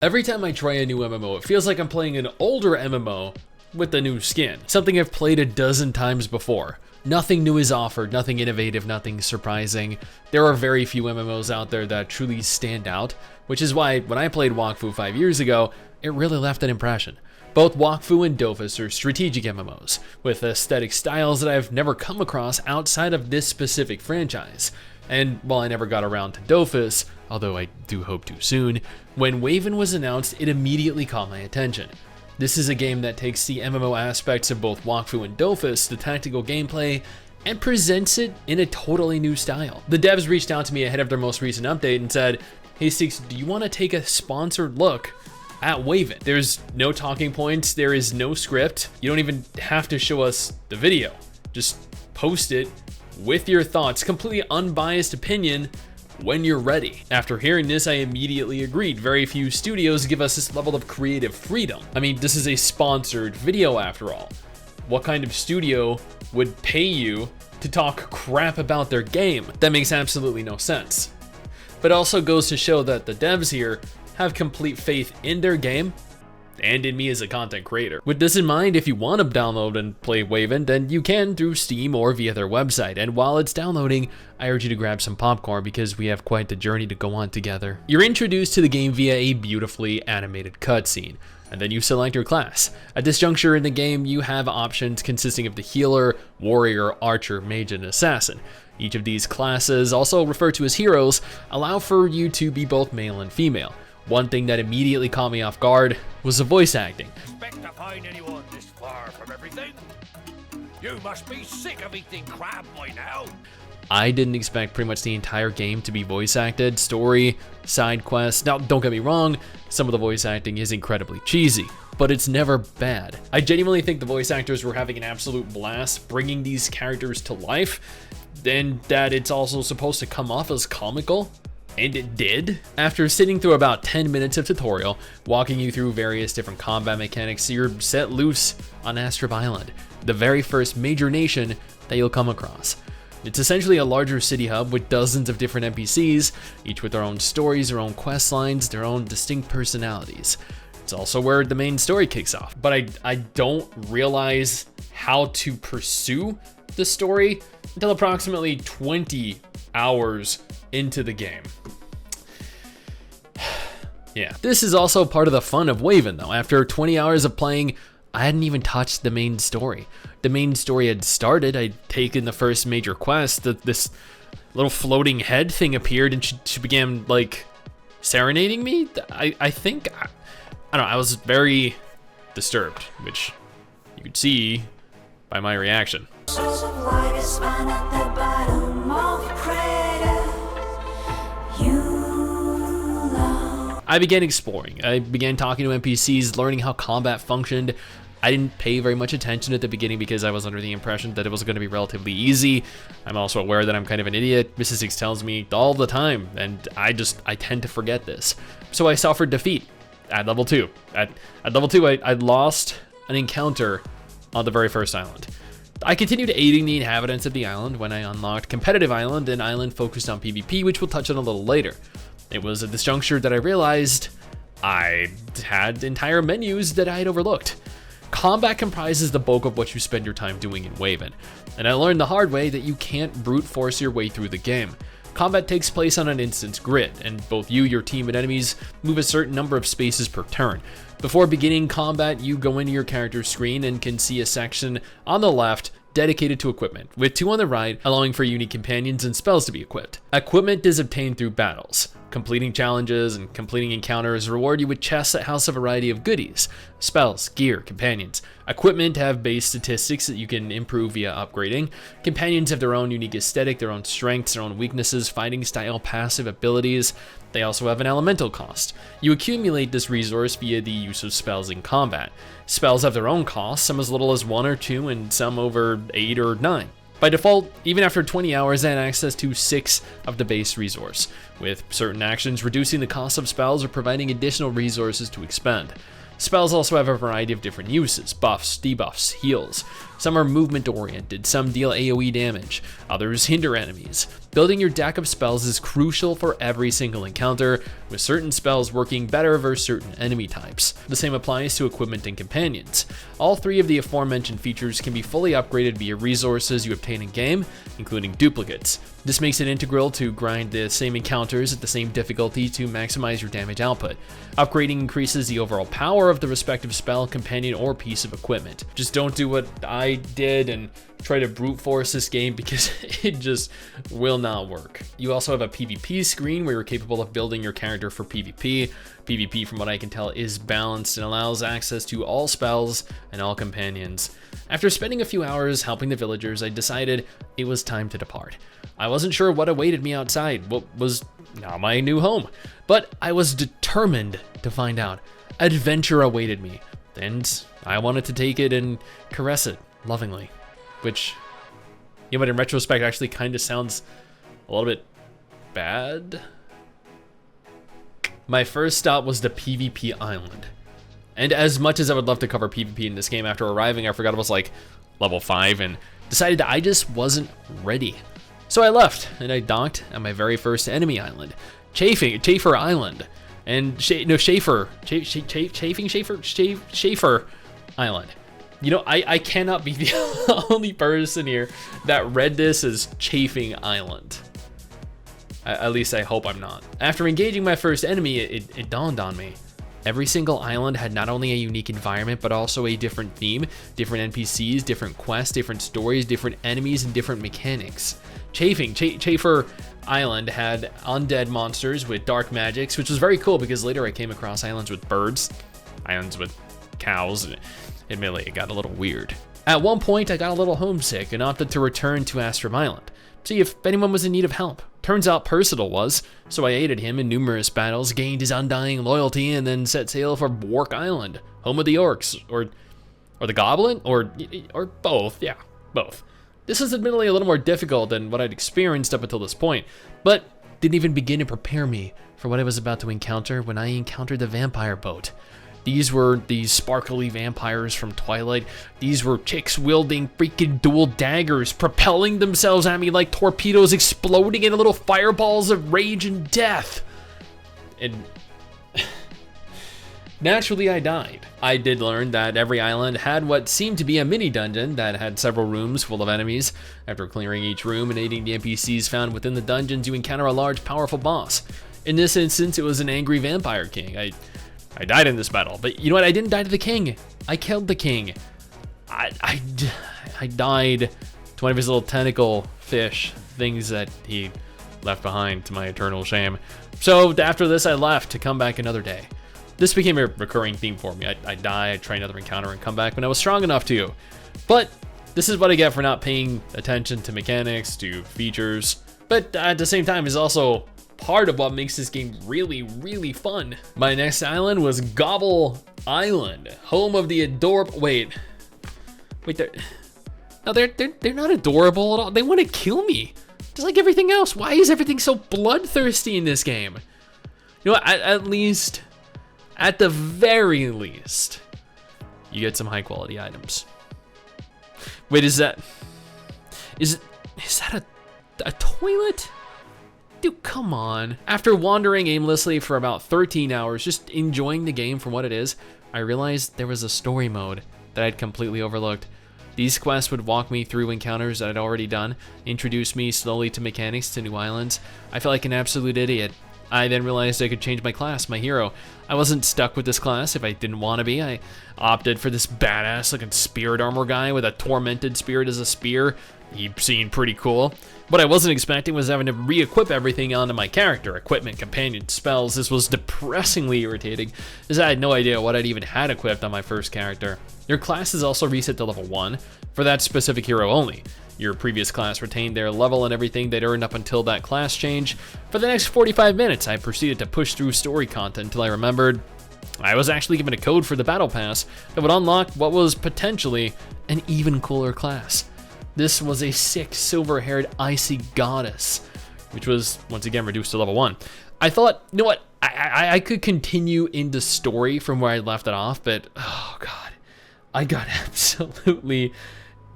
Every time I try a new MMO, it feels like I'm playing an older MMO with a new skin. Something I've played a dozen times before. Nothing new is offered, nothing innovative, nothing surprising. There are very few MMOs out there that truly stand out, which is why when I played Wakfu 5 years ago, it really left an impression. Both Wakfu and Dofus are strategic MMOs, with aesthetic styles that I've never come across outside of this specific franchise. And while I never got around to Dofus, although I do hope to soon, when Waven was announced, it immediately caught my attention. This is a game that takes the MMO aspects of both Wakfu and Dofus, the tactical gameplay, and presents it in a totally new style. The devs reached out to me ahead of their most recent update and said, "Hey STIX, do you want to take a sponsored look at Waven?" There's no talking points, there is no script, you don't even have to show us the video. Just post it with your thoughts, completely unbiased opinion when you're ready. After hearing this, I immediately agreed. Very few studios give us this level of creative freedom. I mean, this is a sponsored video after all. What kind of studio would pay you to talk crap about their game? That makes absolutely no sense. But it also goes to show that the devs here have complete faith in their game and in me as a content creator. With this in mind, if you want to download and play Waven, then you can through Steam or via their website. And while it's downloading, I urge you to grab some popcorn because we have quite the journey to go on together. You're introduced to the game via a beautifully animated cutscene, and then you select your class. At this juncture in the game, you have options consisting of the healer, warrior, archer, mage, and assassin. Each of these classes, also referred to as heroes, allow for you to be both male and female. One thing that immediately caught me off guard was the voice acting. Expect to find anyone this far from everything? You must be sick of eating crab by now. I didn't expect pretty much the entire game to be voice acted, story, side quests. Now, don't get me wrong, some of the voice acting is incredibly cheesy, but it's never bad. I genuinely think the voice actors were having an absolute blast bringing these characters to life, and that it's also supposed to come off as comical. And it did. After sitting through about 10 minutes of tutorial, walking you through various different combat mechanics, you're set loose on AST Island, the very first major nation that you'll come across. It's essentially a larger city hub with dozens of different NPCs, each with their own stories, their own quest lines, their own distinct personalities. It's also where the main story kicks off, but I don't realize how to pursue the story until approximately 20 hours into the game. Yeah, this is also part of the fun of Waven though. After 20 hours of playing, I hadn't even touched the main story. The main story had started, I'd taken the first major quest, this little floating head thing appeared and she began like serenading me. I think, I don't know, I was very disturbed, which you could see by my reaction. I began exploring. I began talking to NPCs, learning how combat functioned. I didn't pay very much attention at the beginning because I was under the impression that it was going to be relatively easy. I'm also aware that I'm kind of an idiot. MRSSSTIX tells me all the time, and I tend to forget this. So I suffered defeat at level 2. At level 2, I lost an encounter on the very first island. I continued aiding the inhabitants of the island when I unlocked Competitive Island, an island focused on PvP, which we'll touch on a little later. It was at this juncture that I realized I had entire menus that I had overlooked. Combat comprises the bulk of what you spend your time doing in Waven, and I learned the hard way that you can't brute force your way through the game. Combat takes place on an instance grid, and both you, your team, and enemies move a certain number of spaces per turn. Before beginning combat, you go into your character's screen and can see a section on the left dedicated to equipment, with 2 on the right, allowing for unique companions and spells to be equipped. Equipment is obtained through battles. Completing challenges and completing encounters reward you with chests that house a variety of goodies, spells, gear, companions. Equipment have base statistics that you can improve via upgrading. Companions have their own unique aesthetic, their own strengths, their own weaknesses, fighting style, passive abilities. They also have an elemental cost. You accumulate this resource via the use of spells in combat. Spells have their own costs, some as little as 1 or 2 and some over 8 or 9. By default, even after 20 hours, I had access to 6 of the base resource, with certain actions reducing the cost of spells or providing additional resources to expend. Spells also have a variety of different uses: buffs, debuffs, heals. Some are movement oriented, some deal AoE damage, others hinder enemies. Building your deck of spells is crucial for every single encounter, with certain spells working better versus certain enemy types. The same applies to equipment and companions. All three of the aforementioned features can be fully upgraded via resources you obtain in-game, including duplicates. This makes it integral to grind the same encounters at the same difficulty to maximize your damage output. Upgrading increases the overall power of the respective spell, companion, or piece of equipment. Just don't do what I did and try to brute force this game, because it just will not work. You also have a PvP screen where you're capable of building your character for PvP. PvP, from what I can tell, is balanced and allows access to all spells and all companions. After spending a few hours helping the villagers, I decided it was time to depart. I wasn't sure what awaited me outside, what was now my new home, but I was determined to find out. Adventure awaited me, and I wanted to take it and caress it lovingly. Which, you know, but in retrospect actually kind of sounds a little bit bad. My first stop was the PvP island. And as much as I would love to cover PvP in this game, after arriving I forgot it was like level 5 and decided I just wasn't ready. So I left and I docked at my very first enemy island, Chafer Island. And Schaefer Island. You know, I cannot be the only person here that read this as Chafing Island. At least I hope I'm not. After engaging my first enemy, it dawned on me. Every single island had not only a unique environment, but also a different theme, different NPCs, different quests, different stories, different enemies, and different mechanics. Chafer Island had undead monsters with dark magics, which was very cool because later I came across islands with birds, islands with cows, and admittedly, it got a little weird. At one point, I got a little homesick and opted to return to Astrum Island, see if anyone was in need of help. Turns out Percival was, so I aided him in numerous battles, gained his undying loyalty, and then set sail for Bork Island, home of the orcs, or the goblin, or both, yeah, both. This is admittedly a little more difficult than what I'd experienced up until this point, but didn't even begin to prepare me for what I was about to encounter when I encountered the vampire boat. These were these sparkly vampires from Twilight. These were chicks wielding freaking dual daggers, propelling themselves at me like torpedoes, exploding into little fireballs of rage and death. And naturally, I died. I did learn that every island had what seemed to be a mini dungeon that had several rooms full of enemies. After clearing each room and aiding the NPCs found within the dungeons, you encounter a large, powerful boss. In this instance, it was an angry vampire king. I died in this battle, but you know what? I didn't die to the king. I killed the king. I died to one of his little tentacle fish things that he left behind, to my eternal shame. So after this, I left to come back another day. This became a recurring theme for me. I die, I try another encounter, and come back when I was strong enough to. But this is what I get for not paying attention to mechanics, to features. But at the same time, it's also part of what makes this game really, really fun. My next island was Gobble Island, home of the adorable. Wait, they're not adorable at all. They want to kill me, just like everything else. Why is everything so bloodthirsty in this game? You know what? At the very least, you get some high quality items. Wait, is that a toilet? Dude, come on. After wandering aimlessly for about 13 hours, just enjoying the game for what it is, I realized there was a story mode that I'd completely overlooked. These quests would walk me through encounters that I'd already done, introduce me slowly to mechanics, to new islands. I felt like an absolute idiot. I then realized I could change my class, my hero. I wasn't stuck with this class if I didn't want to be. I opted for this badass looking spirit armor guy with a tormented spirit as a spear. He seemed pretty cool. What I wasn't expecting was having to re-equip everything onto my character. Equipment, companion, spells. This was depressingly irritating, as I had no idea what I'd even had equipped on my first character. Your class is also reset to level 1, for that specific hero only. Your previous class retained their level and everything they'd earned up until that class change. For the next 45 minutes, I proceeded to push through story content until I remembered I was actually given a code for the battle pass that would unlock what was potentially an even cooler class. This was a sick silver-haired icy goddess, which was once again reduced to level 1. I thought, you know what, I could continue in the story from where I left it off, but oh god, I got absolutely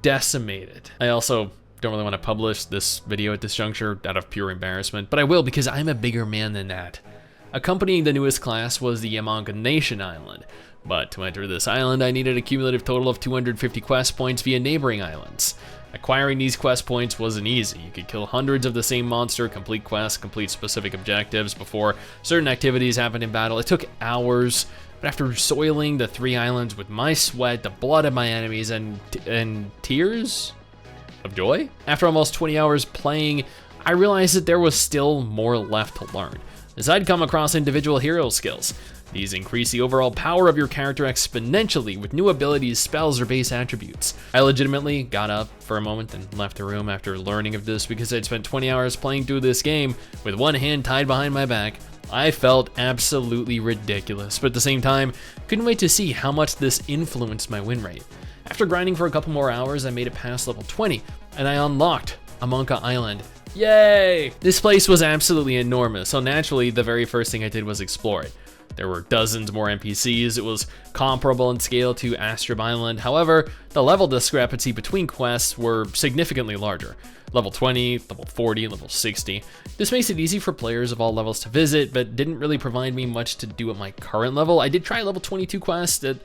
decimated. I also don't really want to publish this video at this juncture out of pure embarrassment, but I will because I'm a bigger man than that. Accompanying the newest class was the MMO Island, but to enter this island I needed a cumulative total of 250 quest points via neighboring islands. Acquiring these quest points wasn't easy. You could kill hundreds of the same monster, complete quests, complete specific objectives before certain activities happened in battle. It took hours, but after soiling the 3 islands with my sweat, the blood of my enemies, and tears of joy, after almost 20 hours playing, I realized that there was still more left to learn, as I'd come across individual hero skills. These increase the overall power of your character exponentially with new abilities, spells, or base attributes. I legitimately got up for a moment and left the room after learning of this because I'd spent 20 hours playing through this game with one hand tied behind my back. I felt absolutely ridiculous, but at the same time, couldn't wait to see how much this influenced my win rate. After grinding for a couple more hours, I made it past level 20, and I unlocked Amonka Island. Yay! This place was absolutely enormous, so naturally, the very first thing I did was explore it. There were dozens more NPCs. It was comparable in scale to AST Island. However, the level discrepancy between quests were significantly larger. Level 20, level 40, level 60. This makes it easy for players of all levels to visit, but didn't really provide me much to do at my current level. I did try level 22 quest that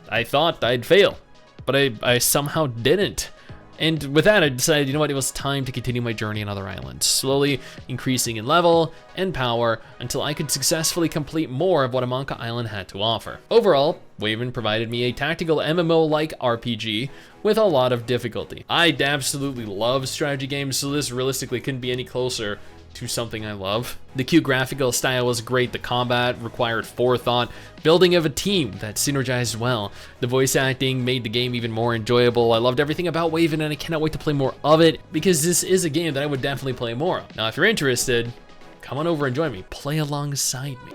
I thought I'd fail, but I somehow didn't. And with that, I decided, you know what, it was time to continue my journey on other islands, slowly increasing in level and power until I could successfully complete more of what Amonka Island had to offer. Overall, Waven provided me a tactical MMO-like RPG with a lot of difficulty. I absolutely love strategy games, so this realistically couldn't be any closer to something I love. The cute graphical style was great, the combat required forethought, building of a team that synergized well. The voice acting made the game even more enjoyable. I loved everything about Waven and I cannot wait to play more of it because this is a game that I would definitely play more of. Now if you're interested, come on over and join me, play alongside me.